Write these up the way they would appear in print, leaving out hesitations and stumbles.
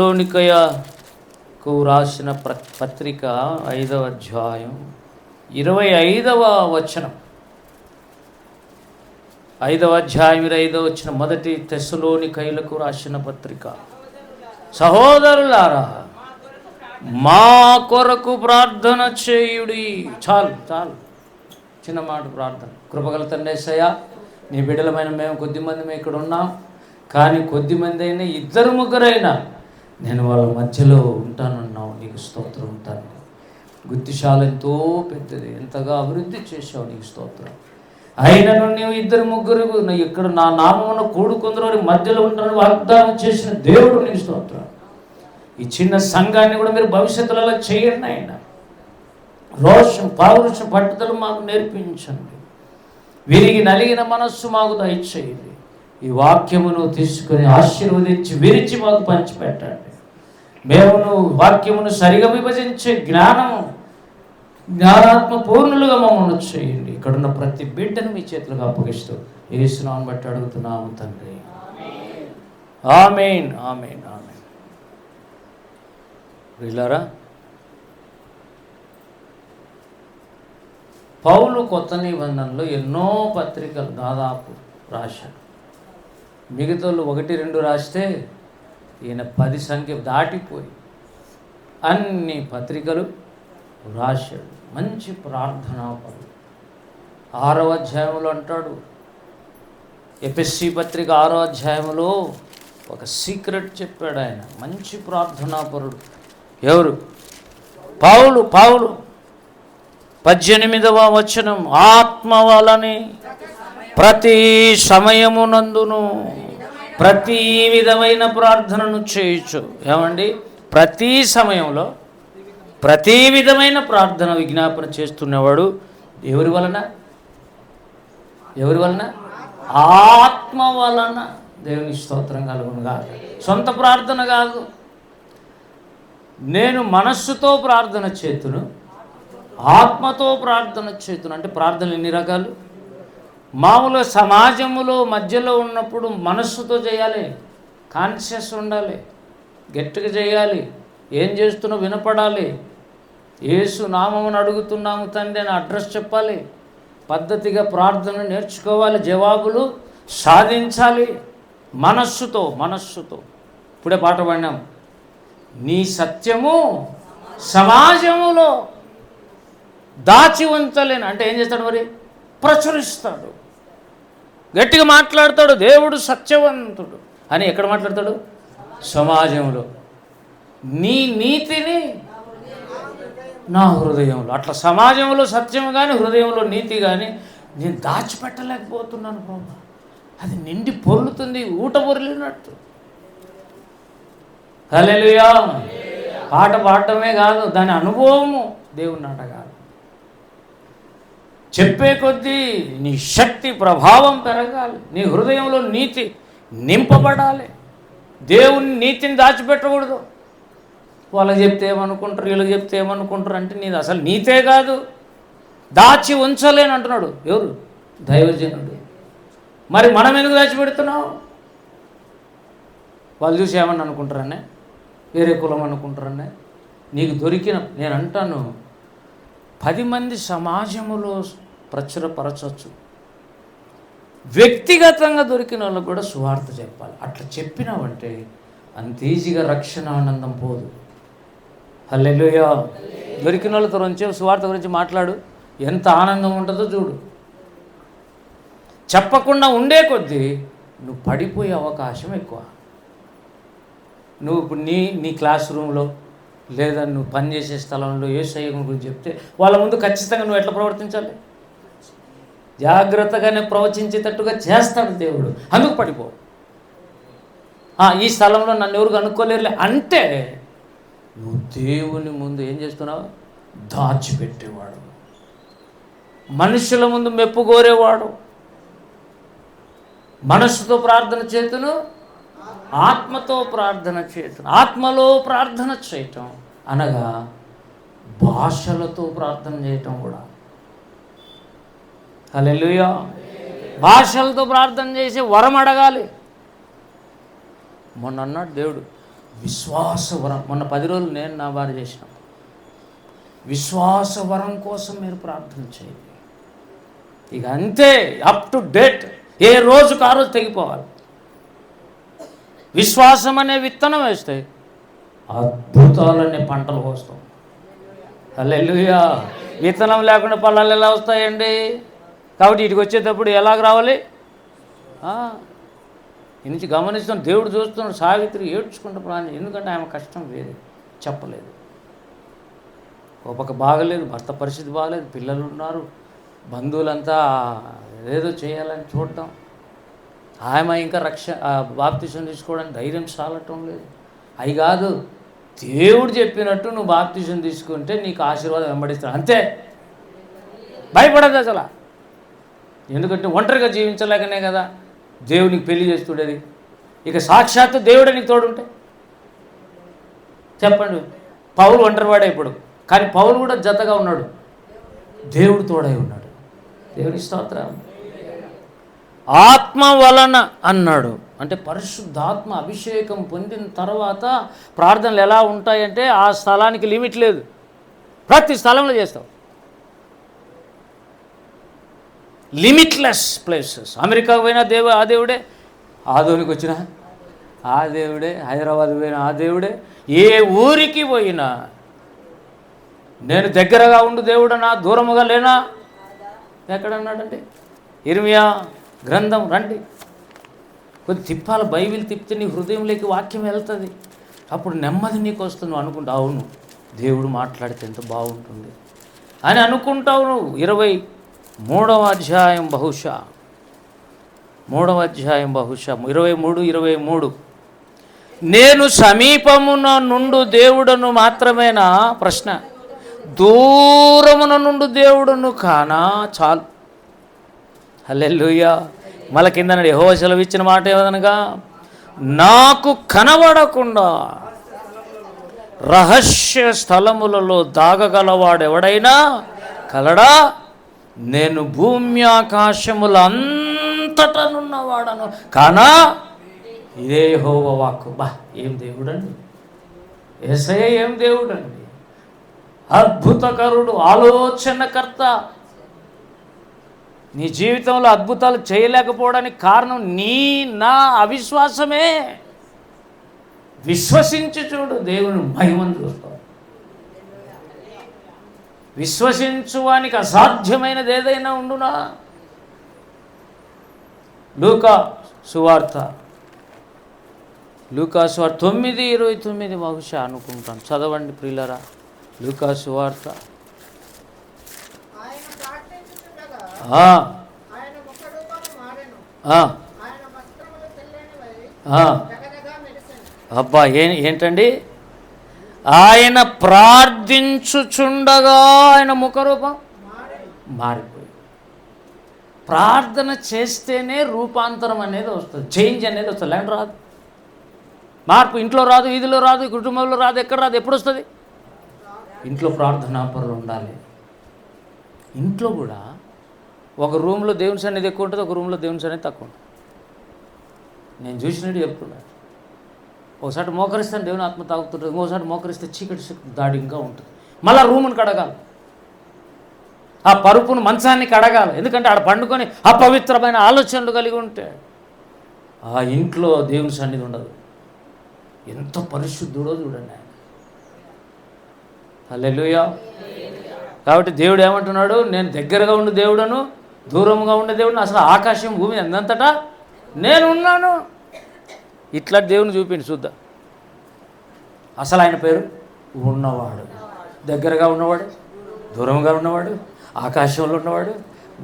తెస్సలోనికయకు రాసిన పత్రిక 5వ అధ్యాయం 25వ వచనం. 5వ అధ్యాయం 25వ వచనం. మొదటి తెస్సలోనికయులకు రాసిన పత్రిక. సహోదరులారా, మా కొరకు ప్రార్థన చేయుడి. చాలు చాలు, చిన్న మాట ప్రార్థన. కృపగల తండ్రి యేసయ్యా, నీ బిడ్డలమైన మేము కొద్దిమంది ఇక్కడ ఉన్నాం, కానీ కొద్దిమంది అయినా ఇద్దరు ముగ్గురైనా నేను వాళ్ళ మధ్యలో ఉంటానన్నావు. నీకు స్తోత్రం. ఉంటాను. గుత్తిశాల ఎంతో పెద్దది, ఎంతగా అభివృద్ధి చేశావు, నీకు స్తోత్రం. అయినను నీవు ఇద్దరు ముగ్గురు ఇక్కడ నా నామమున కూడుకుందరు మధ్యలో ఉంటానని వాగ్దానం చేసిన దేవుడు, నీకు స్తోత్రం. ఈ చిన్న సంఘాన్ని కూడా మీరు భవిష్యత్తులో అలా చేయండి. ఆయన రోషం, పౌరుషం, పట్టుదల మాకు నేర్పించండి. విరిగి నలిగిన మనస్సు మాకు దయచేయండి. ఈ వాక్యమును తీసుకొని ఆశీర్వదించి విరిచి మాకు పంచిపెట్టండి. మేమును వాక్యమును సరిగా విభజించే జ్ఞానాత్మ పూర్ణులుగా మమ్మల్ని చేయండి. ఇక్కడున్న ప్రతి బిడ్డను మీ చేతులకు అప్పగిస్తూ యేసు నామమును బట్టి అడుగుతున్నాము తండ్రి. ఆమేన్, ఆమేన్, ఆమేన్. వీళ్ళారా, పౌలు కొత్త నిబంధనలో ఎన్నో పత్రికలు దాదాపు రాశాడు. మిగతాలు 1-2 రాస్తే ఈయన 10 సంఖ్య దాటిపోయి అన్ని పత్రికలు రాశాడు. మంచి ప్రార్థనాపరుడు. 6వ అధ్యాయంలో అంటాడు, ఎఫెసీ పత్రిక 6వ అధ్యాయంలో ఒక సీక్రెట్ చెప్పాడు ఆయన. మంచి ప్రార్థనాపరుడు. ఎవరు? పౌలు. 18వ వచనం. ఆత్మ వలని ప్రతి సమయమునందును ప్రతి విధమైన ప్రార్థనను చేయొచ్చు. ఏమండి? ప్రతి సమయంలో ప్రతి విధమైన ప్రార్థన విజ్ఞాపన చేస్తున్నవాడు ఎవరి వలన? ఆత్మ వలన. దేవుని స్తోత్రం కలుగును గాక. సొంత ప్రార్థన కాదు. నేను మనస్సుతో ప్రార్థన చేతును, ఆత్మతో ప్రార్థన చేతును. అంటే ప్రార్థనలు ఎన్ని రకాలు? మామూలుగా సమాజములో మధ్యలో ఉన్నప్పుడు మనస్సుతో చేయాలి, కాన్షియస్ ఉండాలి, గట్టిగా చేయాలి, ఏం చేస్తున్నా వినపడాలి. యేసు నామమును అడుగుతున్నాము తండ్రి అని అడ్రస్ చెప్పాలి, పద్ధతిగా ప్రార్థన నేర్చుకోవాలి, జవాబులు సాధించాలి. మనస్సుతో. ఇప్పుడే పాట పాడినాం, నీ సత్యము సమాజములో దాచి ఉంచలేను. అంటే ఏం చేస్తాడు మరి? ప్రచురిస్తాడు, గట్టిగా మాట్లాడతాడు. దేవుడు సత్యవంతుడు అని ఎక్కడ మాట్లాడతాడు? సమాజంలో. నీ నీతిని నా హృదయంలో. అట్లా సమాజంలో సత్యం కానీ హృదయంలో నీతి కానీ నేను దాచిపెట్టలేకపోతున్నాను బాబా. అది నిండి పొర్లుతుంది, ఊట పొర్లినట్టు. హల్లెలూయా. పాట పాడటమే కాదు, దాని అనుభవము దేవుని నాటకాలు. చెప్పే కొద్దీ నీ శక్తి ప్రభావం పెరగాలి, నీ హృదయంలో నీతి నింపబడాలి. దేవుని నీతిని దాచిపెట్టకూడదు. వాళ్ళకి చెప్తే ఏమనుకుంటారు, వీళ్ళకి చెప్తే ఏమనుకుంటారు అంటే నీది అసలు నీతే కాదు, దాచి ఉంచలేని అంటున్నాడు. ఎవరు? దైవజనుడు. మరి మనం ఎందుకు దాచిపెడుతున్నావు? వాళ్ళు చూసి ఏమని అనుకుంటారనే, వేరే కులం అనుకుంటారనే. నీకు దొరికిన, నేను అంటాను, 10 మంది సమాజములో ప్రచురపరచవచ్చు. వ్యక్తిగతంగా దొరికిన వాళ్ళకు కూడా సువార్త చెప్పాలి. అట్లా చెప్పినావంటే అంత ఈజీగా రక్షణ ఆనందం పోదు. హల్లెలూయా. దొరికిన వాళ్ళతో సువార్త గురించి మాట్లాడు, ఎంత ఆనందం ఉంటుందో చూడు. చెప్పకుండా ఉండే కొద్దీ నువ్వు పడిపోయే అవకాశం ఎక్కువ. నువ్వు ఇప్పుడు నీ క్లాస్ రూమ్లో లేదా నువ్వు పనిచేసే స్థలంలో యేసయ్య గురించి చెప్తే వాళ్ళ ముందు ఖచ్చితంగా నువ్వు ఎట్లా ప్రవర్తించాలి? జాగ్రత్తగానే ప్రవచించేటట్టుగా చేస్తాడు దేవుడు. అందుకు పడిపో. ఈ స్థలంలో నన్ను ఎవరు కనుక్కోలేరులే అంటే నువ్వు దేవుని ముందు ఏం చేస్తున్నావు? దాచిపెట్టేవాడు, మనుషుల ముందు మెప్పు కోరేవాడు. మనస్సుతో ప్రార్థన చేతును, ఆత్మతో ప్రార్థన చేయటం. ఆత్మలో ప్రార్థన చేయటం అనగా భాషలతో ప్రార్థన చేయటం కూడా. హల్లెలూయా. భాషలతో ప్రార్థన చేసి వరం అడగాలి. మొన్న అన్నాడు దేవుడు, విశ్వాస వరం. మొన్న 10 రోజులు నేను నా భార్య చేసిన విశ్వాస వరం కోసం మీరు ప్రార్థన చేయండి. ఇక అంతే, అప్ టు డేట్, ఏ రోజుకు ఆ రోజు తెగిపోవాలి. విశ్వాసం అనే విత్తనం వేస్తే అద్భుతాలనే పంటలు వస్తాం. హల్లెలూయా. విత్తనం లేకుండా పళ్ళాలు ఎలా వస్తాయండి? కాబట్టి ఇటుకు వచ్చేటప్పుడు ఎలాగ రావాలి? ఇది నుంచి గమనిస్తున్నాడు, దేవుడు చూస్తున్నాడు. సావిత్రి ఏడ్చుకుంటూ ప్రాణం, ఎందుకంటే ఆమె కష్టం వేరే, చెప్పలేదు. ఒక పక్క బాగలేదు, భర్త పరిస్థితి బాగలేదు, పిల్లలు ఉన్నారు, బంధువులంతా ఏదో చేయాలని చూడటం, ఆమె ఇంకా బాప్తిసం తీసుకోవడానికి ధైర్యం చాలటం లేదు. అవి కాదు, దేవుడు చెప్పినట్టు నువ్వు బాప్తిసం తీసుకుంటే నీకు ఆశీర్వాదం వెంబడిస్తాడు, అంతే. భయపడదు అసలు. ఎందుకంటే ఒంటరిగా జీవించలేకనే కదా దేవునికి పెళ్లి చేస్తుండేది. ఇక సాక్షాత్తు దేవుడే నీకు తోడుంటే చెప్పండి. పౌలు ఒంటరివాడే ఇప్పుడు, కానీ పౌలు కూడా జతగా ఉన్నాడు, దేవుడు తోడై ఉన్నాడు. దేవుని స్తోత్రం. ఆత్మ వలన అన్నాడు, అంటే పరిశుద్ధాత్మ అభిషేకం పొందిన తర్వాత ప్రార్థనలు ఎలా ఉంటాయంటే ఆ స్థలానికి లిమిట్ లేదు, ప్రతి స్థలంలో చేస్తావు. Limitless places. అమెరికాకు పోయినా ఆ దేవుడే, ఆదోనికి వచ్చినా ఆ దేవుడే, హైదరాబాద్ పోయినా ఆ దేవుడే, ఏ ఊరికి పోయినా నేను దగ్గరగా ఉండు దేవుడనా దూరముగా లేనా? ఎక్కడన్నాడండి? ఇర్మియా గ్రంథం రండి, కొద్ది తిప్పాలి. బైబిల్ తిప్పితే నీ హృదయంలోకి వాక్యం వెళ్తుంది, అప్పుడు నెమ్మది నీకు వస్తుంది. అనుకుంటా, అవును దేవుడు మాట్లాడితే ఎంత బాగుంటుంది అని అనుకుంటావు నువ్వు. 23వ అధ్యాయం బహుశా 23 నేను సమీపమున నుండు దేవుడను మాత్రమేనా? ప్రశ్న. దూరమున నుండు దేవుడును కానా? చాలు. హల్లెలూయా. మళ్ళీ కింద యెహోవా సెలవిచ్చిన మాట ఏదనగా, నాకు కనబడకుండా రహస్య స్థలములలో దాగగలవాడెవడైనా కలడా? నేను భూమి ఆకాశముల అంతటనున్నవాడను కానా? ఇదే యెహోవా వాక్కు. బా, ఏం దేవుడండి యేసయ్య, ఏం దేవుడండి! అద్భుతకరుడు, ఆలోచనకర్త. నీ జీవితంలో అద్భుతాలు చేయలేకపోవడానికి కారణం నా అవిశ్వాసమే. విశ్వసించి చూడు, దేవుని మహిమను చూస్తావు. విశ్వసించువానికి అసాధ్యమైనది ఏదైనా ఉండునా? లూకా సువార్త 9:29 బహుశా అనుకుంటాను, చదవండి ప్రియులరా. లూకా సువార్త అబ్బా, ఏంటండి? ఆయన ప్రార్థించుచుండగా ఆయన ముఖరూపం మారిపోయి. ప్రార్థన చేస్తేనే రూపాంతరం అనేది వస్తుంది, చేంజ్ అనేది వస్తుంది. లేదంటే రాదు. మార్పు ఇంట్లో రాదు, వీధిలో రాదు, కుటుంబంలో రాదు, ఎక్కడ రాదు. ఎప్పుడు వస్తుంది? ఇంట్లో ప్రార్థనాపరులు ఉండాలి. ఇంట్లో కూడా ఒక రూమ్లో దేవుని సన్నిధి ఎక్కువ ఉంటుంది, ఒక రూమ్లో దేవుని సన్నిధి తక్కువ ఉంటుంది. నేను చూసినట్టు చెప్తున్నాను. ఒకసారి మోకరిస్తాను, దేవుని ఆత్మ తాగుతుంటుంది. ఇంకోసారి మోకరిస్తే చీకటి శక్తి దాడిగా ఉంటుంది. మళ్ళీ రూముని కడగాలి, ఆ పరుపును మంచాన్ని కడగాలి. ఎందుకంటే ఆడ పండుకొని అపవిత్రమైన ఆలోచనలు కలిగి ఉంటే ఆ ఇంట్లో దేవుని సన్నిధి ఉండదు. ఎంత పరిశుద్ధుడో చూడండి ఆయన. హల్లెలూయా. కాబట్టి దేవుడు ఏమంటున్నాడు? నేను దగ్గరగా ఉండే దేవుడను, దూరంగా ఉండే దేవుడిని, అసలు ఆకాశం భూమి అందంతటా నేనున్నాను. ఇట్లా దేవుని చూపిండి చూద్దాం. అసలు ఆయన పేరు ఉన్నవాడు, దగ్గరగా ఉన్నవాడు, దూరంగా ఉన్నవాడు, ఆకాశంలో ఉన్నవాడు,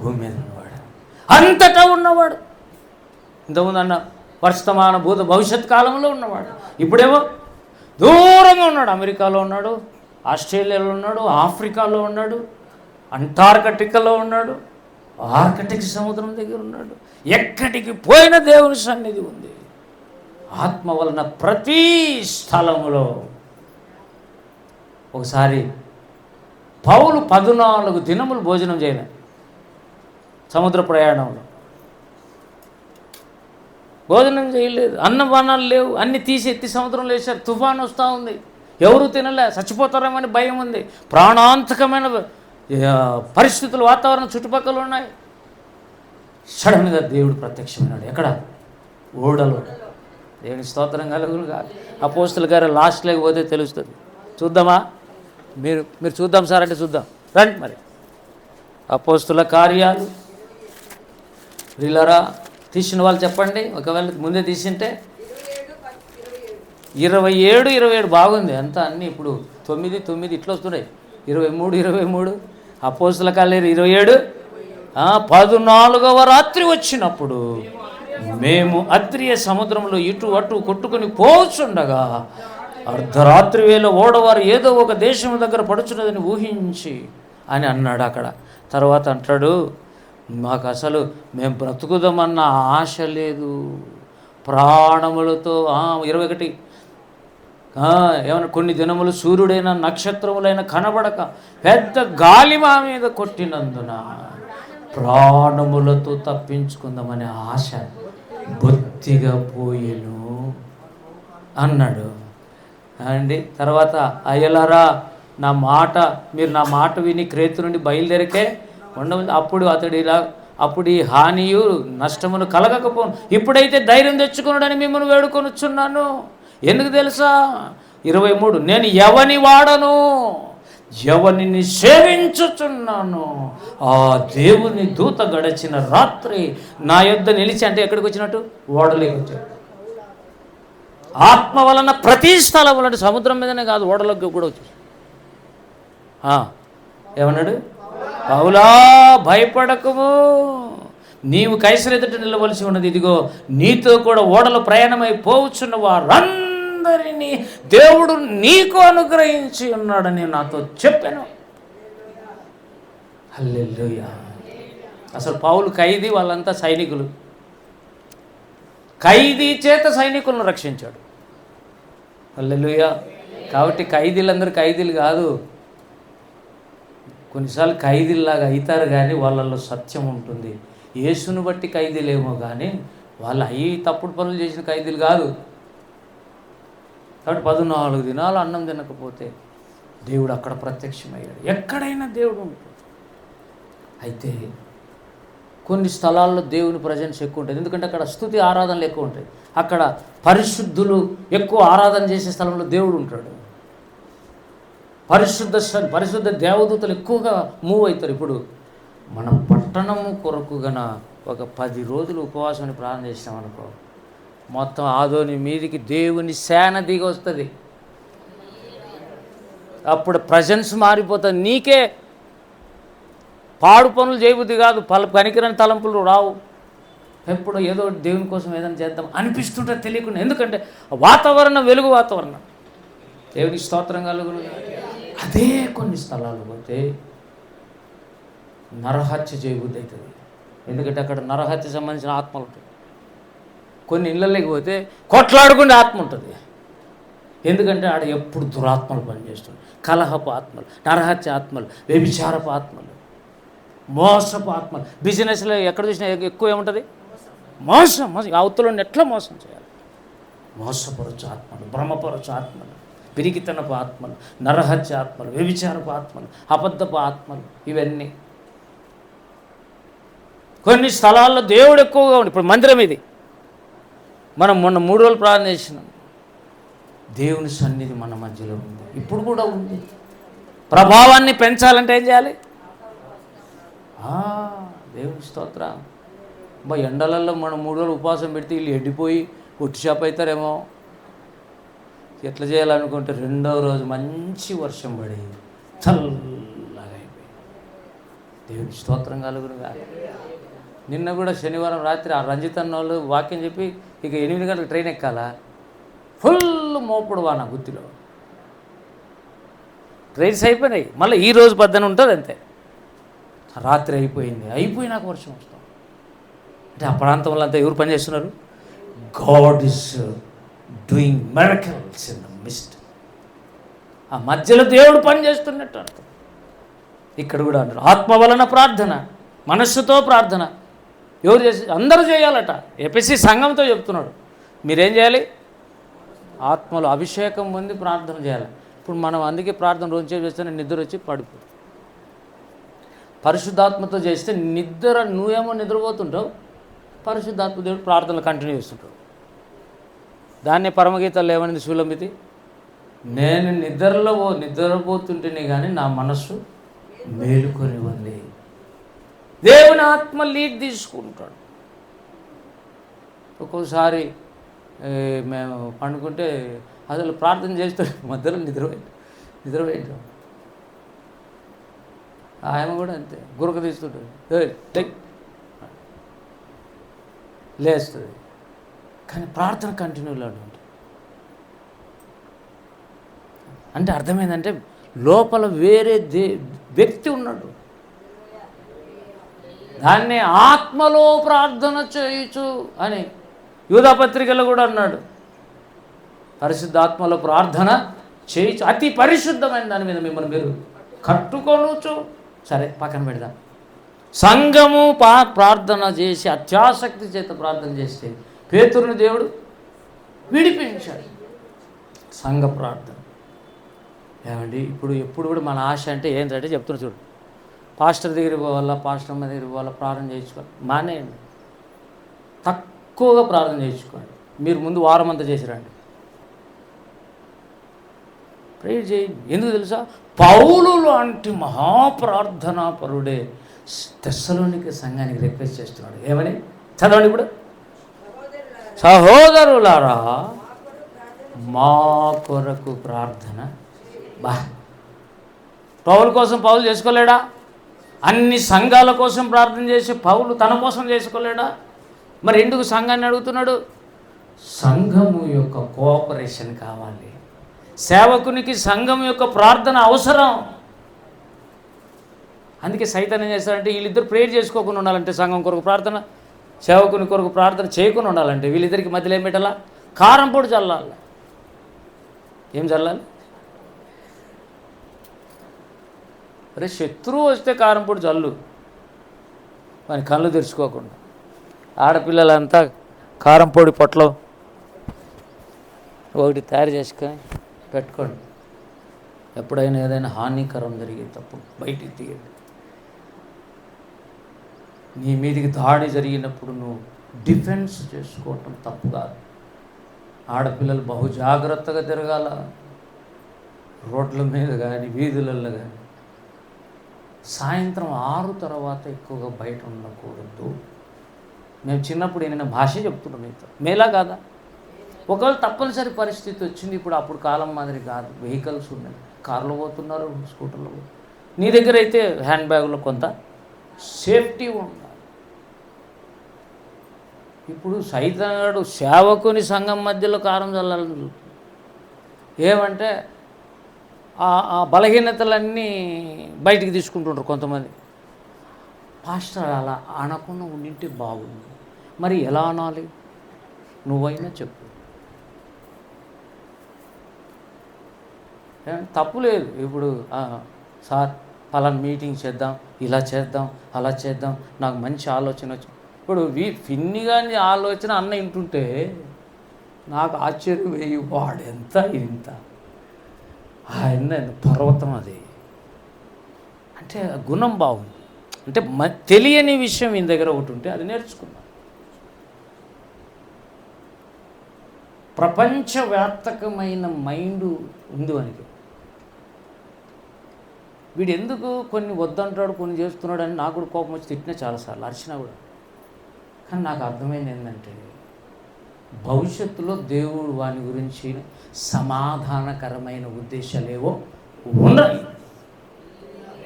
భూమి మీద ఉన్నవాడు, అంతటా ఉన్నవాడు. ఇంతకుముందు అన్న వర్తమాన భూత భవిష్యత్ కాలంలో ఉన్నవాడు. ఇప్పుడేమో దూరంగా ఉన్నాడు. అమెరికాలో ఉన్నాడు, ఆస్ట్రేలియాలో ఉన్నాడు, ఆఫ్రికాలో ఉన్నాడు, అంటార్కిటికాలో ఉన్నాడు, ఆర్కిటిక్ సముద్రం దగ్గర ఉన్నాడు. ఎక్కడికి పోయిన దేవుని సన్నిధి ఉంది. ఆత్మ వలన ప్రతి స్థలములో. ఒకసారి పౌలు 14 దినములు భోజనం చేయలే సముద్ర ప్రయాణంలో. భోజనం చేయలేదు, అన్నపానాలు లేవు, అన్ని తీసి ఎత్తి సముద్రంలో వేశారు. తుఫాను వస్తూ ఉంది, ఎవరు తినలే, చచ్చిపోతారేమని భయం ఉంది. ప్రాణాంతకమైన పరిస్థితులు, వాతావరణం చుట్టుపక్కల ఉన్నాయి. సడన్గా దేవుడు ప్రత్యక్షమైనాడు. ఎక్కడ? ఓడలో. దేవుని స్తోత్రం కలుగును కాదు. అపోస్తలుల గారు లాస్ట్ లేకపోతే తెలుస్తుంది. చూద్దామా? మీరు చూద్దాం సార్ అంటే చూద్దాం రండి. మరి అపోస్తలుల కార్యాలు వీళ్ళరా తీసిన వాళ్ళు చెప్పండి. ఒకవేళ ముందే తీసింటే 27 బాగుంది అంతా. అన్నీ ఇప్పుడు 9 ఇట్లా వస్తున్నాయి. 23 అపోస్తలుల కార్యాలు 27. 14వ రాత్రి వచ్చినప్పుడు మేము అద్రియ సముద్రంలో ఇటు అటు కొట్టుకుని పోచుండగా అర్ధరాత్రి వేళ ఓడవారు ఏదో ఒక దేశం దగ్గర పడుచున్నదని ఊహించి అని అన్నాడు. అక్కడ తర్వాత అంటాడు, మాకు అసలు మేము బ్రతుకుదామన్న ఆశ లేదు, ప్రాణములతో 21 ఏమన్నా కొన్ని దినములు సూర్యుడైన నక్షత్రములైన కనబడక పెద్ద గాలి మా మీద కొట్టినందున ప్రాణములతో తప్పించుకుందామనే ఆశ బొత్తిగా పోయేను అన్నాడు అండి. తర్వాత అయ్యలారా మీరు నా మాట విని క్రేతు నుండి బయలుదేరికే ఉండవు. అప్పుడు ఈ హానియు నష్టమును కలగకపోను. ఇప్పుడైతే ధైర్యం తెచ్చుకున్నాడని మిమ్మల్ని వేడుకొనుచున్నాను. ఎందుకు తెలుసా? 23 నేను ఎవని వాడను, ఎవరిని సేవించుచున్నాను. ఆ దేవుని దూత గడిచిన రాత్రి నా యొద్ద నిలిచి, అంటే ఎక్కడికి వచ్చినట్టు? ఓడలోకి వచ్చాడు. ఆత్మ వలన ప్రతి స్థలం అంటే సముద్రం మీదనే కాదు, ఓడలోకి కూడా వచ్చాడు. ఏమన్నాడు? పౌలా భయపడకము, నీవు కైసరు ఎదుట నిలవలసి ఉన్నది. ఇదిగో నీతో కూడా ఓడలో ప్రయాణమై పోవచ్చున్న వారందరినీ దేవుడు నీకు అనుగ్రహించి ఉన్నాడని నాతో చెప్పాను. హల్లెలూయా. అసలు పౌలు ఖైదీ, వాళ్ళంతా సైనికులు. ఖైదీ చేత సైనికులను రక్షించాడు. హల్లెలూయా. కాబట్టి ఖైదీలందరూ ఖైదీలు కాదు, కొన్నిసార్లు ఖైదీల్లాగా అవుతారు, కానీ వాళ్ళల్లో సత్యం ఉంటుంది. యేసును బట్టి ఖైదీలేమో కానీ వాళ్ళు తప్పుడు పనులు చేసిన ఖైదీలు కాదు. కాబట్టి 14 దినాలు అన్నం తినకపోతే దేవుడు అక్కడ ప్రత్యక్షమయ్యాడు. ఎక్కడైనా దేవుడు ఉంటాడు. అయితే కొన్ని స్థలాల్లో దేవుని ప్రజెన్స్ ఎక్కువ ఉంటుంది, ఎందుకంటే అక్కడ స్తుతి ఆరాధనలు ఎక్కువ ఉంటాయి. అక్కడ పరిశుద్ధులు ఎక్కువ ఆరాధన చేసే స్థలంలో దేవుడు ఉంటాడు. పరిశుద్ధ దేవదూతలు ఎక్కువగా మూవ్ అవుతారు. ఇప్పుడు మనం పట్టణము కొరకు గన ఒక 10 రోజులు ఉపవాసాన్ని ప్రార్థన చేసినామనుకో, మొత్తం ఆదోని మీదికి దేవుని సేన దిగి వస్తుంది. అప్పుడు ప్రజెన్స్ మారిపోతుంది. నీకే పాడు పనులు చేయబుద్ధి కాదు, పనికిరాని తలంపులు రావు. ఎప్పుడు ఏదో దేవుని కోసం ఏదైనా చేద్దాం అనిపిస్తుంటే తెలియకుండా, ఎందుకంటే వాతావరణం వెలుగు వాతావరణం. దేవునికి స్తోత్రం కలుగును. అదే కొన్ని స్థలాలు పోతే నరహత్య చేయబుద్ధి అవుతుంది, ఎందుకంటే అక్కడ నరహత్య సంబంధించిన ఆత్మలు ఉంటాయి. కొన్ని ఇళ్ళకి పోతే కొట్లాడుకునే ఆత్మ ఉంటుంది, ఎందుకంటే ఆడ ఎప్పుడు దురాత్మలు పనిచేస్తుంది. కలహపు ఆత్మలు, నరహత్య ఆత్మలు, వ్యభిచారపు ఆత్మలు, మోసపు ఆత్మలు. బిజినెస్లో ఎక్కడ చూసినా ఎక్కువ ఏముంటుంది? మోసం. అవతలని ఎట్లా మోసం చేయాలి? మోసపరచు ఆత్మలు, భ్రమపరచు ఆత్మలు, పిరికితనపు ఆత్మలు, నరహత్య ఆత్మలు, వ్యభిచారపు ఆత్మలు, అబద్ధపు ఆత్మలు. ఇవన్నీ కొన్ని స్థలాల్లో దేవుడు ఎక్కువగా ఉంది. ఇప్పుడు మందిరం ఇది, మనం మొన్న 3 రోజులు ప్రార్థన చేసినాం. దేవుని సన్నిధి మన మధ్యలో ఉంది, ఇప్పుడు కూడా ఉంది. ప్రభావాన్ని పెంచాలంటే ఏం చేయాలి? దేవుని స్తోత్రం. ఎండలలో మనం 3 రోజులు ఉపవాసం పెడితే వీళ్ళు ఎండిపోయి ఒట్టి షాప్ అవుతారేమో. ఎట్లా చేయాలనుకుంటే 2వ రోజు మంచి వర్షం పడి చల్లగా అయిపోయి. దేవుని స్తోత్రం కలుగునుగా. నిన్న కూడా శనివారం రాత్రి ఆ రంజిత్ అన్న వాళ్ళు వాక్యం చెప్పి ఇక 8 గంటలకు ట్రైన్ ఎక్కాలా, ఫుల్ మోపుడు వాన గుత్తిలో. ట్రైన్స్ అయిపోయినాయి, మళ్ళీ ఈరోజు 10 ఉంటుంది అంతే. రాత్రి అయిపోయినాక వర్షం వస్తాం అంటే ఆ ప్రాంతంలో అంతా ఎవరు పనిచేస్తున్నారు? God is doing miracles in the mist. ఆ మధ్యలో దేవుడు పనిచేస్తున్నట్టు అర్థం. ఇక్కడ కూడా అంటారు ఆత్మ వలన ప్రార్థన, మనస్సుతో ప్రార్థన. ఎవరు చేసి అందరూ చేయాలట. ఎపిసి సంఘంతో చెప్తున్నాడు, మీరేం చేయాలి? ఆత్మలో అభిషేకం పొంది ప్రార్థన చేయాలి. ఇప్పుడు మనం అందుకే ప్రార్థన రోజు చేస్తే నిద్ర వచ్చి పడిపో. పరిశుద్ధాత్మతో చేస్తే నిద్ర, నువ్వేమో నిద్రపోతుంటావు, పరిశుద్ధాత్మ దేవుడు ప్రార్థనలు కంటిన్యూ చేస్తుంటావు. దాన్నే పరమగీతాలు ఏమనింది సులమితి, నేను నిద్రపోతుంటేనే కానీ నా మనస్సు మేలుకొని ఉంది. దేవుని ఆత్మ లీడ్ తీసుకుంటాడు. ఒక్కోసారి మేము పండుకుంటే అసలు ప్రార్థన చేస్తే మధ్యలో నిద్రపోయింటాం. ఆయన కూడా అంతే, గురక తీస్తుంటుంది, లేస్తుంది. కానీ ప్రార్థన కంటిన్యూలో ఉంటుంది. అంటే అర్థమైందంటే లోపల వేరే వ్యక్తి ఉన్నాడు. దాన్ని ఆత్మలో ప్రార్థన చేయొచ్చు అని యూదా పత్రికలో కూడా అన్నాడు. పరిశుద్ధాత్మలో ప్రార్థన చేయొచ్చు, అతి పరిశుద్ధమైన దాని మీద మిమ్మల్ని మీరు కట్టుకోవచ్చు. సరే, పక్కన పెడదాం. సంఘము ప్రార్థన చేసి అత్యాసక్తి చేత ప్రార్థన చేస్తే పేతురుని దేవుడు విడిపించాడు. సంఘ ప్రార్థన ఏమండి, ఎప్పుడు కూడా మన ఆశ అంటే ఏంటంటే చెప్తున్నా చూడు, పాస్టర్ దగ్గరికి పోవాలా, పాస్టర్ అమ్మ దగ్గరికి పోవాలా, ప్రార్థన చేయించుకోవాలి. మానేయండి, తక్కువగా ప్రార్థన చేయించుకోండి. మీరు ముందు వారం అంతా చేసిరండి, ప్రేయర్ చేయండి. ఎందుకు తెలుసా? పౌలు లాంటి మహాప్రార్థనా పరుడే తెస్సలోనికే సంఘానికి రిక్వెస్ట్ చేస్తున్నాడు. ఏమని చదవండి ఇప్పుడు, సహోదరులారా మా కొరకు ప్రార్థన. పౌలు కోసం పౌలు చేసుకోలేడా? అన్ని సంఘాల కోసం ప్రార్థన చేసి పౌలు తన కోసం చేసుకోలేడా? మరి ఎందుకు సంఘాన్ని అడుగుతున్నాడు? సంఘము యొక్క కోఆపరేషన్ కావాలి. సేవకునికి సంఘం యొక్క ప్రార్థన అవసరం. అందుకే సైతాన్ ఏం చేస్తారంటే, వీళ్ళిద్దరు ప్రేయర్ చేసుకోకుండా ఉండాలంటే సంఘం కొరకు ప్రార్థన, సేవకుని కొరకు ప్రార్థన చేయకుండా ఉండాలంటే వీళ్ళిద్దరికి మధ్యలో ఏం పెట్టాలా? కారం పొడి చల్లాలి. ఏం చల్లాలి? అరే, శత్రువు వస్తే కారం పొడి చల్లు, వాని కళ్ళు తెరుచుకోకుండా. ఆడపిల్లలంతా కారం పొడి పొట్లో ఒకటి తయారు చేసుకొని పెట్టుకోండి. ఎప్పుడైనా ఏదైనా హానికరం జరిగేటప్పుడు బయటికి తీయండి. నీ మీదికి దాడి జరిగినప్పుడు నువ్వు డిఫెన్స్ చేసుకోవటం తప్పు కాదు. ఆడపిల్లలు బహు జాగ్రత్తగా తిరగాల, రోడ్ల మీద కానీ వీధులలో కానీ. సాయంత్రం 6 తర్వాత ఎక్కువగా బయట ఉండకూడదు. మేము చిన్నప్పుడు ఏమైనా భాష చెప్తున్నాం మీతో, మేలా కాదా? ఒకవేళ తప్పనిసరి పరిస్థితి వచ్చింది, అప్పుడు కాలం మాదిరి కాదు, వెహికల్స్ ఉన్నాయి, కార్లో పోతున్నారు, స్కూటర్లో పోతున్నారు. నీ దగ్గర అయితే హ్యాండ్ బ్యాగ్లో కొంత సేఫ్టీ ఉండాలి. ఇప్పుడు సైతానుడు సేవకుని సంఘం మధ్యలో కారం చల్లాలని చూస్తుంది. ఏమంటే ఆ బలహీనతలన్నీ బయటికి తీసుకుంటుంటారు కొంతమంది. పాస్టర్ అలా అనకుండా ఉండింటే బాగుంది. మరి ఎలా అనాలి? నువ్వైనా చెప్పు, తప్పు లేదు. ఇప్పుడు సార్ పలానా మీటింగ్ చేద్దాం, ఇలా చేద్దాం, అలా చేద్దాం, నాకు మంచి ఆలోచన వచ్చింది. ఇప్పుడు ఫిన్ని కానీ ఆలోచన అన్న వింటుంటే నాకు ఆశ్చర్యం వేయి, వాడెంత ఇంత ఆయన పర్వతం అది. అంటే గుణం బాగుంది. అంటే తెలియని విషయం ఈయన దగ్గర ఒకటి ఉంటే అది నేర్చుకున్నాం. ప్రపంచవ్యాప్తకమైన మైండ్ ఉంది వానికి. వీడు ఎందుకు కొన్ని వద్దంటాడు, కొన్ని చేస్తున్నాడు అని నాకు కూడా కోపం వచ్చి తిట్టినా చాలాసార్లు, అరిచినా కూడా. కానీ నాకు అర్థమైంది ఏంటంటే, భవిష్యత్తులో దేవుడు వాని గురించి సమాధానకరమైన ఉద్దేశాలేవో ఉన్నాయి.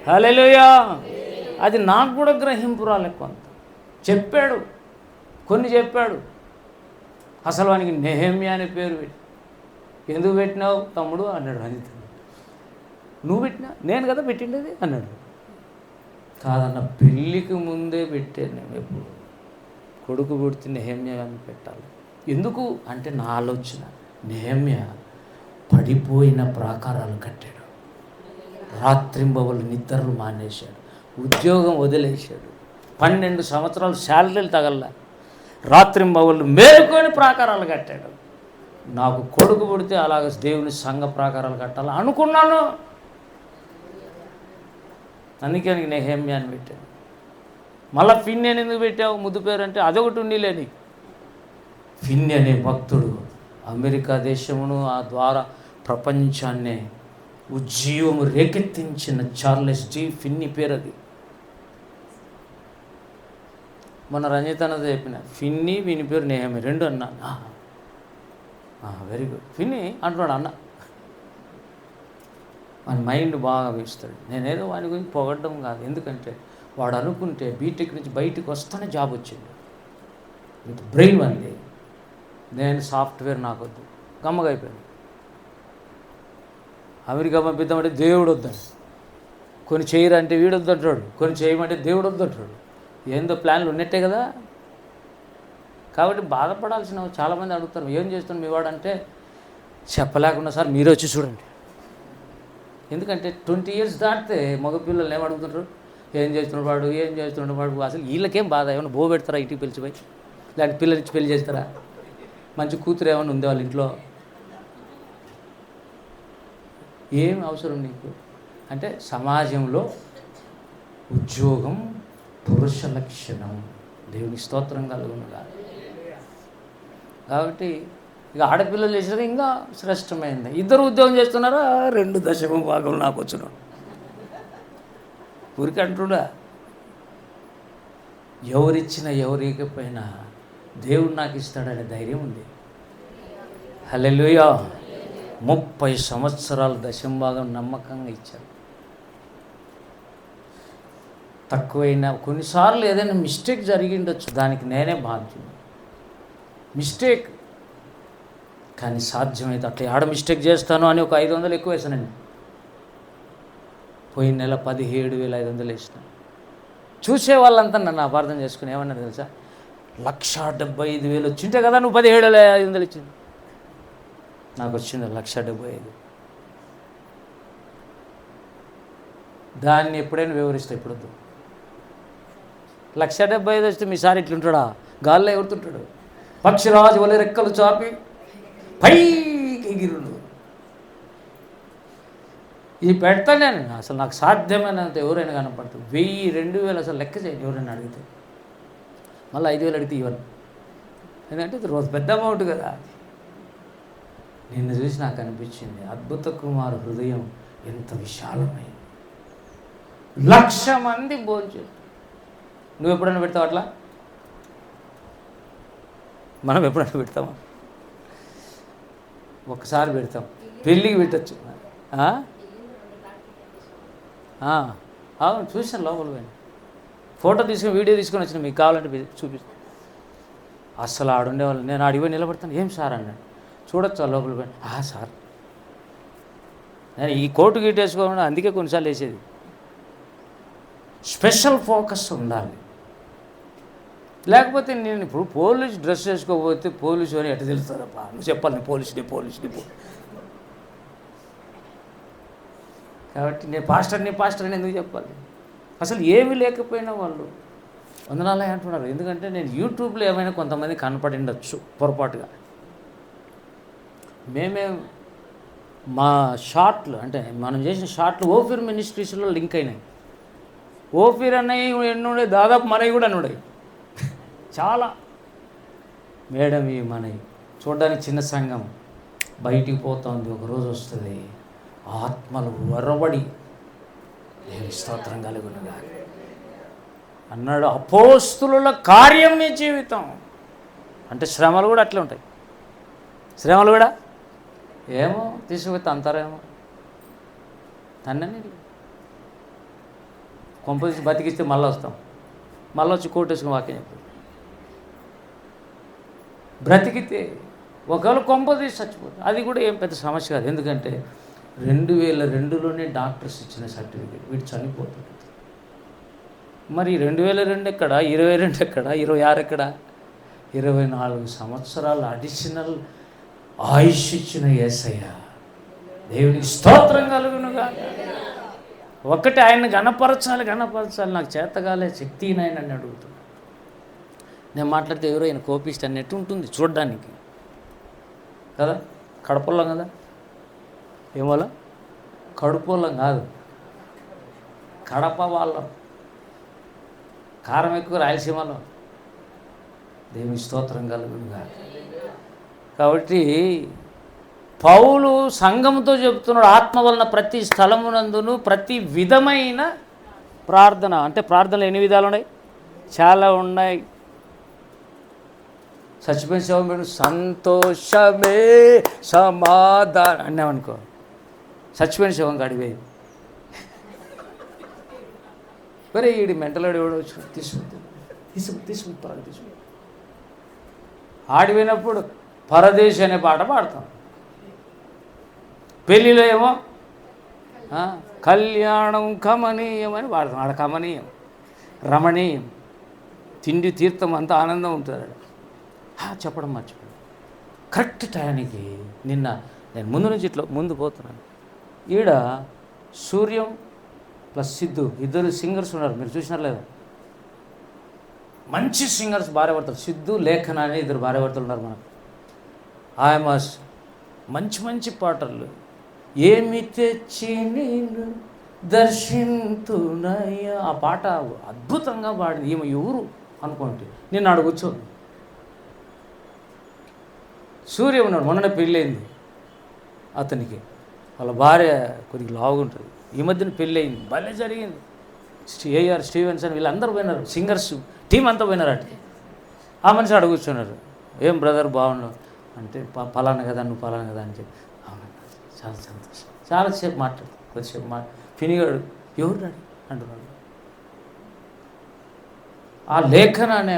హల్లెలూయా. అది నాకు కూడా గ్రహింపు రాలే. కొంత చెప్పాడు, కొన్ని చెప్పాడు. అసలు వానికి నెహెమ్యా అనే పేరు పెట్టి, ఎందుకు పెట్టినావు తమ్ముడు అన్నాడు. అది నువ్వు పెట్టినా, నేను కదా పెట్టిండేది అన్నాడు. కాదన్న, పెళ్ళికి ముందే పెట్టాను నేను. ఎప్పుడు కొడుకు పుడితే నెహెమ్యా అని పెట్టాలి. ఎందుకు అంటే నా ఆలోచన, నెహెమ్యా పడిపోయిన ప్రాకారాలు కట్టాడు, రాత్రింబవలు నిద్రలు మానేశాడు, ఉద్యోగం వదిలేశాడు, 12 సంవత్సరాలు శాలరీలు తగల, రాత్రింబవళ్ళు మేలుకొని ప్రాకారాలు కట్టాడు. నాకు కొడుకు పుడితే అలాగ దేవుని సంఘ ప్రాకారాలు కట్టాలి అనుకున్నాను. అందుకే నీకు నెహెమ్యా అని పెట్టాను. మళ్ళీ ఫిన్ని అని ఎందుకు పెట్టావు ముద్దు పేరు అంటే అదొకటి ఉండిలేని. ఫిన్ని అనే భక్తుడు అమెరికా దేశమును ఆ ద్వారా ప్రపంచాన్నే ఉజ్జీవము రేకెత్తించిన చార్లెస్ జి ఫిన్ని పేరు అది. మన రంజిత్ అన్నది చెప్పిన ఫిన్ని వీని పేరు నెహెమ్యా 2 అన్నాను. వెరీ గుడ్ ఫిన్ని అంటున్నాడు అన్న. మన మైండ్ బాగా వేస్తాడు. నేనేదో వాని గురించి పొగడ్డం కాదు, ఎందుకంటే వాడు అనుకుంటే బీటెక్ నుంచి బయటకు వస్తానే జాబ్ వచ్చింది. ఇంత బ్రెయిన్ అండి. నేను సాఫ్ట్వేర్ నాకొద్దు, గమ్మగా అయిపోయాను. అమెరికా పంపిద్దామంటే దేవుడు వద్దాడు, కొన్ని చేయరంటే వీడు వద్దంటాడు, కొన్ని చేయమంటే దేవుడు వద్దంటాడు. ఏందో ప్లాన్లు ఉన్నట్టే కదా. కాబట్టి బాధపడాల్సిన చాలామంది అడుగుతారు, ఏం చేస్తున్నాడు మీ వాడంటే చెప్పలేకుండా సార్ మీరే వచ్చి చూడండి. ఎందుకంటే 20 years దాటితే మగపిల్లలు ఏమడుగుతుంటారు, ఏం చేస్తున్నాడు వాడు, ఏం చేస్తున్నాడు వాడు. అసలు వీళ్ళకేం బాధ, ఏమైనా బో పెడతారా ఇంటికి పిలిచిపోయి, లేదంటే పిల్లలిచ్చి పెళ్లి చేస్తారా, మంచి కూతురు ఏమైనా ఉంది వాళ్ళ ఇంట్లో, ఏం అవసరం నీకు అంటే. సమాజంలో ఉద్యోగం పురుష లక్షణం, దేవుని స్తోత్రం కలుగునుగా. కాబట్టి ఇక ఆడపిల్లలు చేసినది ఇంకా శ్రేష్టమైంది. 2 ఉద్యోగం చేస్తున్నారా, 2/10 నాకు వచ్చినాడు ఊరికి అంటుడా. ఎవరిచ్చినా ఎవరికపోయినా దేవుడు నాకు ఇస్తాడనే ధైర్యం ఉంది. హల్లెలూయా. 30 సంవత్సరాలు 10% నమ్మకంగా ఇచ్చాడు. తక్కువైనా కొన్నిసార్లు ఏదైనా మిస్టేక్ జరిగిండొచ్చు, దానికి నేనే బాధ్యుడు. మిస్టేక్ కానీ సాధ్యమైతే అట్లా ఆడ మిస్టేక్ చేస్తాను అని ఒక 500 ఎక్కువ వేసానండి. పోయిన నెల 17,500 వేసిన. చూసే వాళ్ళంతా నన్ను అపార్థం చేసుకుని ఏమన్నారు తెలుసా, 1,75,000 వచ్చింటే కదా నువ్వు 17,500 ఇచ్చింది. నాకు వచ్చింది 1,75,000. దాన్ని ఎప్పుడైనా వివరిస్తా, ఇప్పుడు 1,75,000 వస్తే మీ సార్ ఇట్లుంటాడా, గాల్లో ఎగురుతుంటాడు, పక్షిరాజు వలె రెక్కలు చాపి పైకి ఎగిరుడు. ఇది పెడతా నేను, అసలు నాకు సాధ్యమైనంత ఎవరైనా కనపడుతుంది. 1000, 2000 అసలు లెక్క చేయండి ఎవరైనా అడిగితే. మళ్ళీ 5,000 అడిగితే ఇవ్వను, ఎందుకంటే ఇది రోజు పెద్ద అమౌంట్ కదా. నిన్ను చూసి నాకు అనిపించింది, అద్భుత కుమారు హృదయం ఎంత విశాలమైంది. 1,00,000 మంది భోజనం. నువ్వు ఎప్పుడైనా పెడతావు అట్లా? మనం ఎప్పుడైనా పెడతామా? ఒక్కసారి పెడతాం, పెళ్ళికి పెట్టచ్చు. అవును, చూసాను లోపల పోయిన ఫోటో తీసుకుని వీడియో తీసుకొని వచ్చిన, మీకు కావాలంటే చూపిస్తాను. అస్సలు ఆడుండేవాళ్ళు. నేను అడిగిపోయి నిలబడతాను, ఏం సార్ అన్నాడు, చూడొచ్చు లోపల పోయి. సార్ నేను ఈ కోటు గీటేసుకోకుండా అందుకే కొన్నిసార్లు వేసేది. స్పెషల్ ఫోకస్ ఉండాలి. లేకపోతే నేను ఇప్పుడు పోలీస్ డ్రెస్ వేసుకోకపోతే పోలీసు అని ఎట్లా తెలుస్తుందప్పా, నువ్వు చెప్పాలి నేను పోలీసుని. కాబట్టి నేను పాస్టర్ అని ఎందుకు చెప్పాలి? అసలు ఏమీ లేకపోయినా వాళ్ళు వందనాలే అంటున్నారు. ఎందుకంటే నేను యూట్యూబ్లో ఏమైనా కొంతమంది కనపడిండొచ్చు పొరపాటుగా. మా షార్ట్లు అంటే మనం చేసిన షార్ట్లు ఓఫీర్ మినిస్ట్రీస్లో లింక్ అయినాయి. ఓఫీర్ అన్నవి ఎన్నుండే, దాదాపు మనవి కూడా అన్నున్నాయి చాలా. మేడం ఇవి మనవి చూడడానికి చిన్న సంఘం, బయటికి పోతుంది, ఒకరోజు వస్తుంది ఆత్మలు వరబడి దేవుని స్తోత్రం కలుగునుగా అన్నాడు. అపోస్తుల కార్యం మీ జీవితం అంటే శ్రమలు కూడా అట్లే ఉంటాయి. శ్రమలు కూడా ఏమో తీసుకుపోతే అంతారేమో తన్నని కొంపదీసి బతికిస్తే మళ్ళీ వస్తాం, మళ్ళీ వచ్చి కోటేసుకుని వాక్యం చెప్పాడు. బ్రతికితే ఒకవేళ కొంపదీసి చచ్చిపోతుంది, అది కూడా ఏం పెద్ద సమస్య కాదు. ఎందుకంటే 2002లోనే డాక్టర్స్ ఇచ్చిన సర్టిఫికేట్, వీడు చనిపోతుంది. మరి 2002 ఎక్కడ, 22 ఎక్కడ, 26 ఎక్కడ? 24 సంవత్సరాలు అడిషనల్ ఆయుష్ ఇచ్చిన యేసయ్య దేవునికి స్తోత్రం కలుగునుగా. ఒకటి ఆయన్ని గణపరచాలి, నాకు చేతగాలే, శక్తి నాయనని అడుగుతున్నాను. నేను మాట్లాడితే ఎవరో ఆయన కోపిస్ట్ అన్నట్టు ఉంటుంది చూడడానికి కదా. కడపల్లం కదా, ఏమోలా కడుపుల్లం కాదు, కడప వాళ్ళం, కారం ఎక్కువ రాయలసీమలో. దేవుని స్తోత్రం కలుగునుగా. కాబట్టి పౌలు సంఘంతో చెబుతున్నాడు, ఆత్మ వలన ప్రతి స్థలమునందును ప్రతి విధమైన ప్రార్థన. అంటే ప్రార్థనలు ఎన్ని విధాలు ఉన్నాయి? చాలా ఉన్నాయి. చచ్చిపోయిన శవం పెడు సంతోషమే సమాధానం అన్నామనుకో, చచ్చిపోయిన శవం కాడిపోయి మరి ఈడి మెంటలాడు ఎవడో వచ్చి తీసుకుంటారు. ఆడిపోయినప్పుడు పరదేశ్ అనే పాట పాడతాం. పెళ్ళిలో ఏమో కళ్యాణం కమనీయం అని పాడతాం. ఆడ కమనీయం, రమణీయం, తిండి తీర్థం అంతా ఆనందం ఉంటుంది. చెప్పడం మర్చిపోయాను. కరెక్ట్ టైంకి నిన్న నేను ముందు నుంచి ఇట్లా ముందు పోతున్నాను. ఈడ సూర్యం ప్లస్ సిద్ధు ఇద్దరు సింగర్స్ ఉన్నారు, మీరు చూసినారు లేదా? మంచి సింగర్స్, భార్యాభర్తలు. సిద్ధు, లేఖన అనే ఇద్దరు భార్యాభర్తలు ఉన్నారు మనకు. ఆయమస్ మంచి పాటలు. ఏమి తెచ్చి నేను దర్శింతునయ్యా, ఆ పాట అద్భుతంగా పాడింది. ఈమె ఎవరు అనుకోండి, నిన్న ఆడ కూర్చోండి. సూర్య ఉన్నాడు, మొన్ననే పెళ్ళయింది అతనికి. వాళ్ళ భార్య కొద్దిగా లావుగుంటుంది. ఈ మధ్యన పెళ్ళయింది, భలే జరిగింది. ఏఆర్ స్టీవెన్సన్ వీళ్ళందరూ పోయినారు, సింగర్స్ టీం అంతా పోయినారు. అటు ఆ మనిషి అడుగు కూర్చున్నారు. ఏం బ్రదర్ బాగున్నావు అంటే, పలానా కదా నువ్వు పలానా కదా అని చెప్పి, అవునన్నా చాలా సంతోషం. చాలాసేపు మాట్లాడు, కొద్దిసేపు ఫినిగాడు ఎవరు రాడు అంటున్నాడు. ఆ లేఖన అనే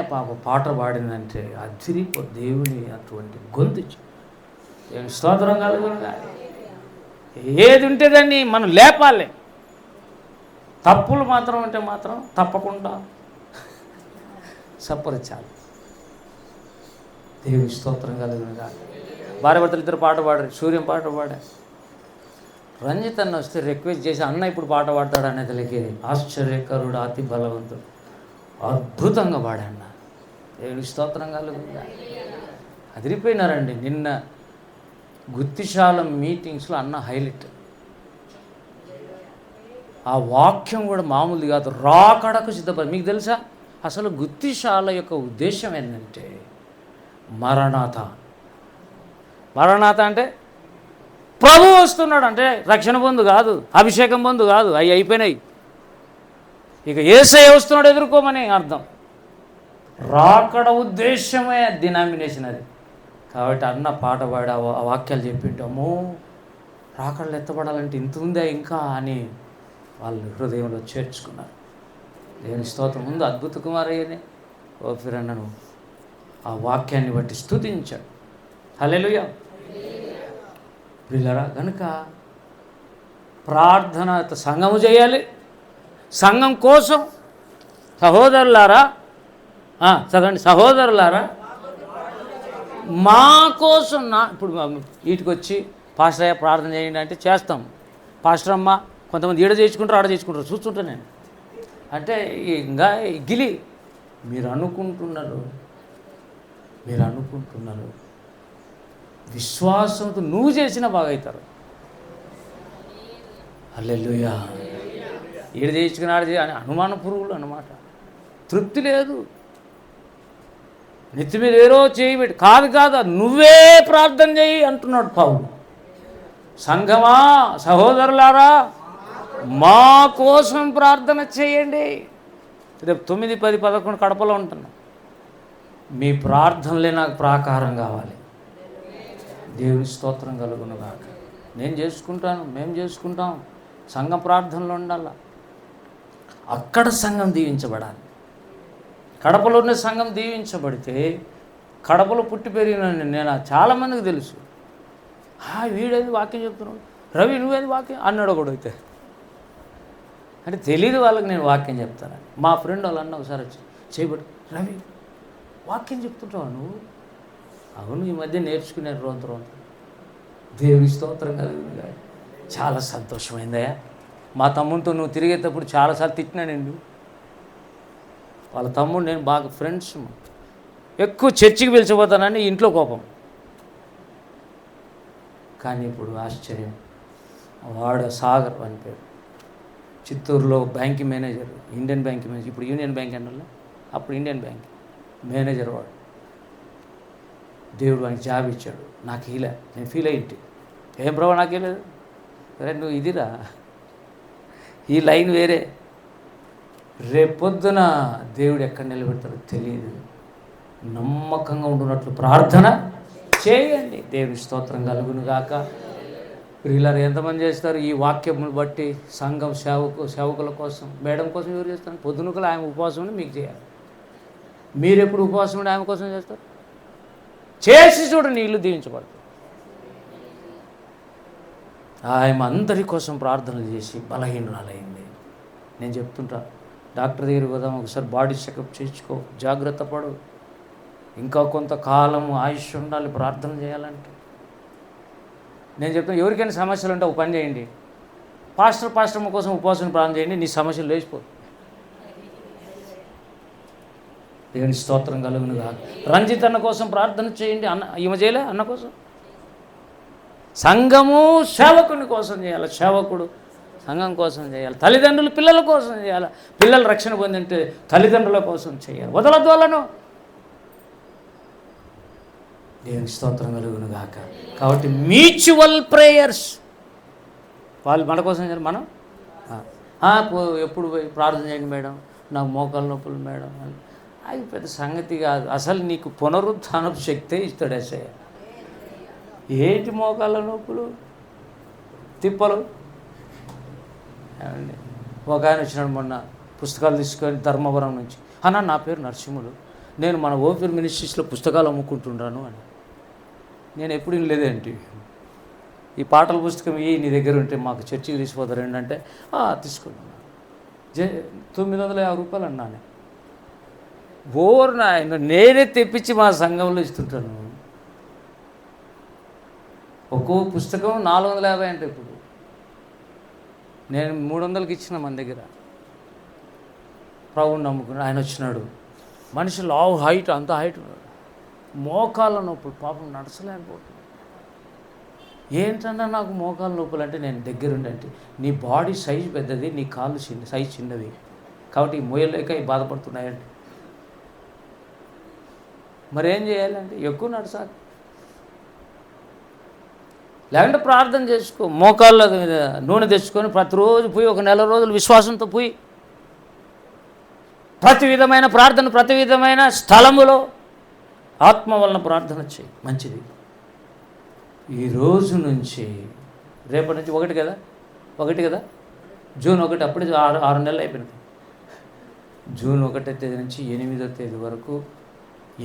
పాట పాడిందంటే అదిరిపో దేవుని అటువంటి గొంతు. ఏమి స్తోత్రం కలుగునుగా. ఏది ఉంటే దాన్ని మనం లేపాలి. తప్పులు మాత్రం ఉంటే మాత్రం తప్పకుండా సప్పరించాలి. దేవుని స్తోత్రం కలుగునుగా. భార్యాభర్తలు ఇద్దరు పాట పాడారు. సూర్యం పాట పాడారు. రంజిత్ అన్న వస్తే రిక్వెస్ట్ చేసి, అన్న ఇప్పుడు పాట పాడతాడు అనేతలకి ఆశ్చర్యకరుడు, అతి బలవంతుడు, అద్భుతంగా పాడాడు. దేవుని స్తోత్రం కలుగునుగా. అదిరిపోయినారండి. నిన్న గుత్తిశాల మీటింగ్స్లో అన్న హైలైట్. ఆ వాక్యం కూడా మామూలుది కాదు, రాకడకు సిద్ధపడి. మీకు తెలుసా అసలు గుత్తిశాల యొక్క ఉద్దేశం ఏంటంటే మరణాత. మరణాత అంటే ప్రభు వస్తున్నాడు అంటే రక్షణ పొందు కాదు, అభిషేకం పొందు కాదు, అవి అయిపోయినాయి. ఇక యేసయ్య వస్తున్నాడు ఎదుర్కోమని అర్థం. రాకడ ఉద్దేశమే డినామినేషన్ అది. కాబట్టి అన్న పాట పాడి ఆ వాక్యాలు చెప్పింటాము. రాకడలు ఎత్తబడాలంటే ఇంత ఉందా ఇంకా అని వాళ్ళు హృదయంలో చేర్చుకున్నారు. దేవుని స్తోత్రం. ముందు అద్భుత కుమారయ్యని ఓఫిరన్నను ఆ వాక్యాన్ని బట్టి స్తుతించాడు. హల్లెలూయా. ప్రియులారా, కనుక ప్రార్థన సంఘము చేయాలి. సంఘం కోసం సహోదరులారా, చదవండి, సహోదరులారా మా కోసం ఇప్పుడు వీటికి వచ్చి పాస్టర్ అయ్యా ప్రార్థన చేయండి అంటే చేస్తాం. పాస్టర్ అమ్మ కొంతమంది ఈడ చేసుకుంటారు, ఆడ చేసుకుంటారు, చూస్తుంటా నేను. అంటే ఇంకా గిలి మీరు అనుకుంటున్నారు విశ్వాసంతో నువ్వు చేసినా బాగా అవుతారు. హల్లెలూయా. ఈడ చేసుకుని ఆడ అని అనుమాన పురుగులు అన్నమాట. తృప్తి లేదు. నెత్తి మీద ఏరో చేయబెట్టి కాదు నువ్వే ప్రార్థన చేయి అంటున్నాడు పౌలు. సంఘమా, సహోదరులారా మా కోసం ప్రార్థన చేయండి. రేపు 9, 10, 11 కడపలో ఉంటున్నా. మీ ప్రార్థనలే నాకు ప్రాకారం కావాలి. దేవుని స్తోత్రం కలుగునుగాక. నేను చేసుకుంటాను, మేము చేసుకుంటాం. సంఘం ప్రార్థనలో ఉండాల. అక్కడ సంఘం దీవించబడాలి. కడపలోనే సంఘం దీవించబడితే, కడపలో పుట్టి పెరిగిన నేను చాలామందికి తెలుసు. వీడేది వాక్యం చెప్తున్నాడు, రవి నువ్వేది వాక్యం అన్నాడు ఒకడు. అయితే అంటే తెలియదు వాళ్ళకి నేను వాక్యం చెప్తాను. మా ఫ్రెండ్ వాళ్ళు అన్న ఒకసారి వచ్చి చేయబడి, రవి వాక్యం చెప్తుంటావా నువ్వు? అవును, ఈ మధ్య నేర్చుకునే రోజు. దేవుని స్తోత్రం కలిగింది. చాలా సంతోషమైందయ్యా. మా తమ్ముడితో నువ్వు తిరిగేటప్పుడు చాలాసార్లు తిట్టినా నేను. వాళ్ళ తమ్ముడు నేను బాగా ఫ్రెండ్స్. ఎక్కువ చర్చికి పిలిచిపోతానని ఇంట్లో కోపం. కానీ ఇప్పుడు ఆశ్చర్యం, వాడు సాగర్ అని పేరు, చిత్తూరులో banking manager, Indian banking manager, ఇప్పుడు యూనియన్ బ్యాంక్ అన్నలా, అప్పుడు ఇండియన్ బ్యాంక్ మేనేజర్ వాడు. దేవుడు వానికి జాబ్ ఇచ్చాడు, నాకు ఇలా నేను ఫీల్ అయ్యింటి. ఏం ప్రభావ నాకే లేదు, సరే నువ్వు ఇదిరా, ఈ లైన్ వేరే. రేపొద్దున దేవుడు ఎక్కడ నిలబెడతాడో తెలియదు. నమ్మకంగా ఉండున్నట్లు ప్రార్థన చేయండి. దేవుని స్తోత్రం కలుగును గాక. ప్రియులారు ఎంతమంది చేస్తారు ఈ వాక్యమును బట్టి? సంఘం సేవకుల కోసం, మేడం కోసం ఎవరు చేస్తారు? పొద్దునకలు ఆమె ఉపవాసం ఉండి మీకు చేయాలి. మీరు ఎప్పుడు ఉపవాసం ఉండి ఆమె కోసం చేస్తారు? చేసి చూడండి, ఇల్లు దీవించబడతారు. ఆమె అందరి కోసం ప్రార్థనలు చేసి బలహీనురాలైంది. నేను చెప్తుంటా, డాక్టర్ దగ్గరికి పోదాం, ఒకసారి బాడీ చెకప్ చేయించుకో, జాగ్రత్త పడు. ఇంకా కొంతకాలం ఆయుష్ ఉండాలి ప్రార్థన చేయాలంటే. నేను చెప్తాను, ఎవరికైనా సమస్యలు ఉంటే ఒక పని చేయండి, పాస్టర్మ కోసం ఉపవాసం ప్రార్థన చేయండి, నీ సమస్యలు లేచిపోదు. దేవుని స్తోత్రం కలుగును కాదు. రంజిత్ అన్న కోసం ప్రార్థన చేయండి. ఈమె చేయలే అన్న కోసం. సంఘము సేవకుని కోసం చేయాలి, సేవకుడు సంఘం కోసం చేయాలి, తల్లిదండ్రులు పిల్లల కోసం చేయాలి, పిల్లలు రక్షణ పొందింటే తల్లిదండ్రుల కోసం చేయాలి. వదలద్దు వాళ్ళను. దేవుని స్తోత్రం కలుగును గాక. కాబట్టి మ్యూచువల్ ప్రేయర్స్, వాళ్ళు మన కోసం చేయాలి. మనం ఎప్పుడు పోయి ప్రార్థన చేయండి మేడం, నాకు మోకాలు నొప్పులు మేడం, అది పెద్ద సంగతి కాదు. అసలు నీకు పునరుత్థానపు శక్తే ఇస్తాడు యేసయ్య. ఏంటి మోకాళ్ళ నొప్పులు, తిప్పలు? ఏమండి, ఒక ఆయన వచ్చినాడు మొన్న పుస్తకాలు తీసుకొని ధర్మవరం నుంచి. అన్న నా పేరు నరసింహులు, నేను మన ఓపెన్ మినిస్ట్రీస్లో పుస్తకాలు అమ్ముకుంటున్నాను అని. నేను ఎప్పుడు లేదేంటి, ఈ పాటల పుస్తకం నీ దగ్గర ఉంటే మాకు చర్చికి తీసుకుపోతారు ఏంటంటే తీసుకున్నాను. 950 రూపాయలు అన్నాను. నాయన నేనే తెప్పించి మా సంఘంలో ఇస్తుంటాను. ఒక్కో పుస్తకం 450 అంటే ఇప్పుడు నేను 300కి ఇచ్చిన మన దగ్గర. ప్రభువుని నమ్ముకున్నాడు. ఆయన వచ్చినాడు, మనిషి లావు హైట్, అంత హైట్ ఉన్నాడు, మోకాళ్ళ నొప్పులు, పాపం నడచలేకపోతున్నాడు. ఏంటన్నా నాకు మోకాళ్ళ నొప్పులు అంటే, నేను దగ్గరుండి అంటే, నీ బాడీ సైజు పెద్దది, నీ కాళ్ళు సైజు చిన్నవి, కాబట్టి మోయలేక బాధపడుతున్నాయండి. మరేం చేయాలంటే ఎక్కువ నడచాలి, లేకుంటే ప్రార్థన చేసుకో. మోకాళ్ళ నూనె తెచ్చుకొని ప్రతిరోజు పోయి ఒక నెల రోజులు విశ్వాసంతో పోయి ప్రతి విధమైన ప్రార్థన, ప్రతి విధమైన స్థలములో ఆత్మ వలన ప్రార్థన చేయి, మంచిది. ఈరోజు నుంచి రేపటి నుంచి 1 కదా, జూన్ 1, అప్పుడే 6 నెలలు అయిపోయింది. జూన్ 1వ తేదీ నుంచి 8వ తేదీ వరకు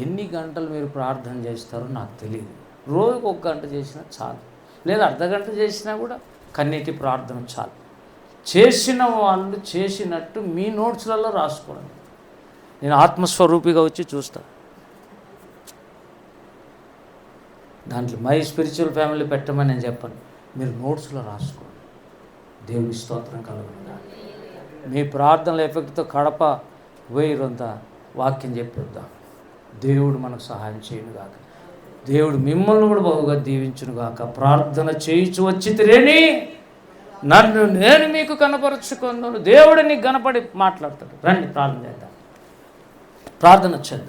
ఎన్ని గంటలు మీరు ప్రార్థన చేస్తారో నాకు తెలియదు. రోజుకు 1 గంట చేసినా చాలు, లేదా అర్ధగంట చేసినా కూడా కన్నీటి ప్రార్థన చాలు. చేసిన వాళ్ళు చేసినట్టు మీ నోట్స్లలో రాసుకోండి. నేను ఆత్మస్వరూపిగా వచ్చి చూస్తా, దాంట్లో మై స్పిరిచువల్ ఫ్యామిలీ పెట్టమని నేను చెప్పను, మీరు నోట్స్లో రాసుకోండి. దేవుని స్తోత్రం కలుగునుగా. మీ ప్రార్థనల ఎఫెక్ట్తో కడప 1000 వాక్యం చెప్పొద్దాం. దేవుడు మనకు సహాయం చేయనుగాక. దేవుడు మిమ్మల్ని కూడా బహుగా దీవించునుగాక. ప్రార్థన చేయించు వచ్చి తిరేని నన్ను నేను మీకు కనపరుచుకున్నాను. దేవుడు నీకు కనపడి మాట్లాడతాడు. రండి ప్రార్థన చేద్దాం, ప్రార్థన చేద్దాం.